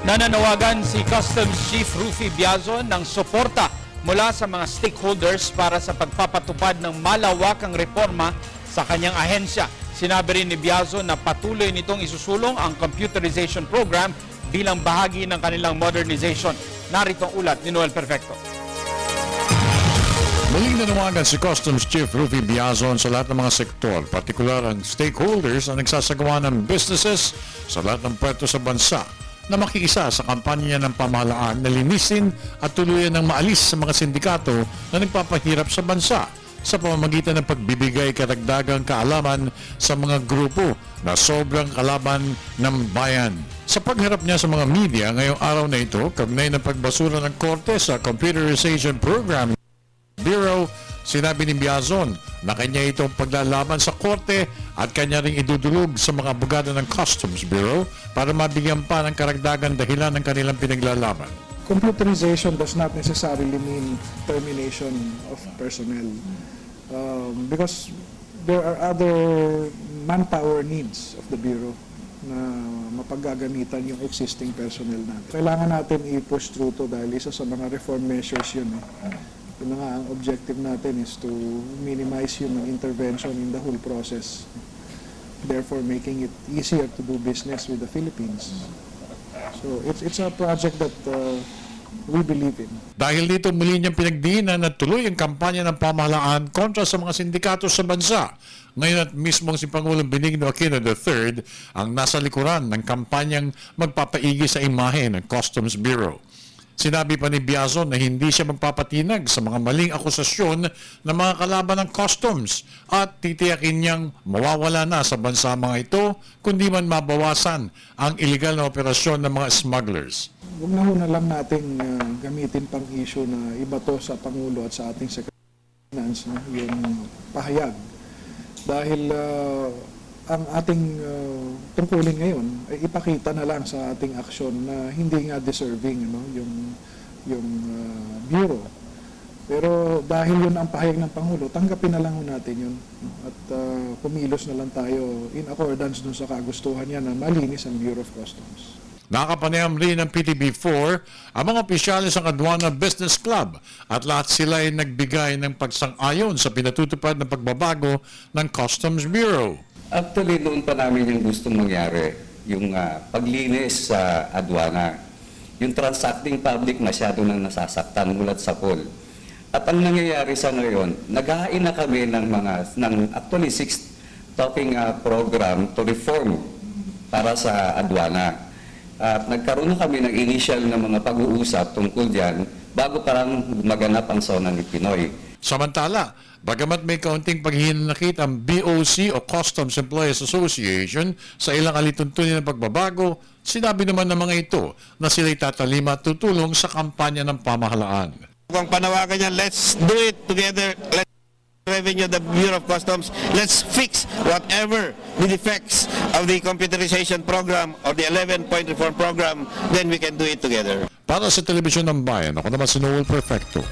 Nananawagan si Customs Chief Rufy Biazon ng suporta mula sa mga stakeholders para sa pagpapatupad ng malawakang reforma sa kanyang ahensya. Sinabi rin ni Biazon na patuloy nitong isusulong ang computerization program bilang bahagi ng kanilang modernization. Narito ang ulat ni Noel Perfecto. Muling nanawagan si Customs Chief Rufy Biazon sa lahat ng mga sektor, partikular ang stakeholders na nagsasagawa ng businesses sa lahat ng puerto sa bansa na makiisa sa kampanya ng pamahalaan na linisin at tuluyan ng maalis sa mga sindikato na nagpapahirap sa bansa sa pamamagitan ng pagbibigay karagdagang kaalaman sa mga grupo na sobrang kalaban ng bayan. Sa pagharap niya sa mga media ngayong araw na ito, kaugnay ng pagbasura ng korte sa Computerization Program Bureau, sinabi ni Biazon na kanya itong paglalaban sa korte at kanya ring idudulog sa mga abogado ng Customs Bureau para mabigyan pa ng karagdagang dahilan ng kanilang pinaglalaban. Computerization does not necessarily mean termination of personnel because there are other manpower needs of the Bureau na mapaggagamitan yung existing personnel natin. Kailangan natin i-push through to dahil isa sa mga reform measures yun. Yun nga, ang objective natin is to minimize human intervention in the whole process, therefore making it easier to do business with the Philippines. So it's a project that we believe in. Dahil dito muli niyang pinagdiinan na tuloy ang kampanya ng pamahalaan kontra sa mga sindikato sa bansa. Ngayon at mismong si Pangulong Benigno Aquino III ang nasa likuran ng kampanyang magpapaigi sa imahe ng Customs Bureau. Sinabi pa ni Biazon na hindi siya magpapatinag sa mga maling akusasyon ng mga kalaban ng customs at titiyakin niyang mawawala na sa bansa mga ito kundi man mabawasan ang iligal na operasyon ng mga smugglers. Huwag na lang nating gamitin pang issue na iba to sa Pangulo at sa ating Secretary of Finance, yung pahayag. Dahil ang ating tungkulin ngayon ay ipakita na lang sa ating aksyon na hindi nga deserving yung Bureau. Pero dahil yun ang pahayag ng Pangulo, tanggapin na lang natin yun at kumilos na lang tayo in accordance dun sa kagustuhan niya na malinis ang Bureau of Customs. Nakapanayam rin ng PTB4 ang mga opisyalis ng Aduana Business Club at lahat sila ay nagbigay ng pagsang-ayon sa pinatutupad na pagbabago ng Customs Bureau. Actually, noon pa namin yung gustong mangyari, yung paglinis sa aduana. Yung transacting public masyado nang nasasaktan mulat sa pool. At ang nangyayari sa ngayon, naghahain na kami ng actually 6 talking program to reform para sa aduana. At nagkaroon na kami ng initial na mga pag-uusap tungkol dyan bago parang maganap ang SONA ni Pinoy. Samantala, bagamat may kaunting paghihinanakit ang BOC o Customs Employees Association sa ilang alituntunin ng pagbabago, sinabi naman ng mga ito na sila'y tatalima at tutulong sa kampanya ng pamahalaan. Kung panawagan niya, let's do it together. Let's revenue the Bureau of Customs. Let's fix whatever the defects of the computerization program or the 11-point reform program, then we can do it together. Para sa Telebisyon ng Bayan, ako naman si Noel Perfecto.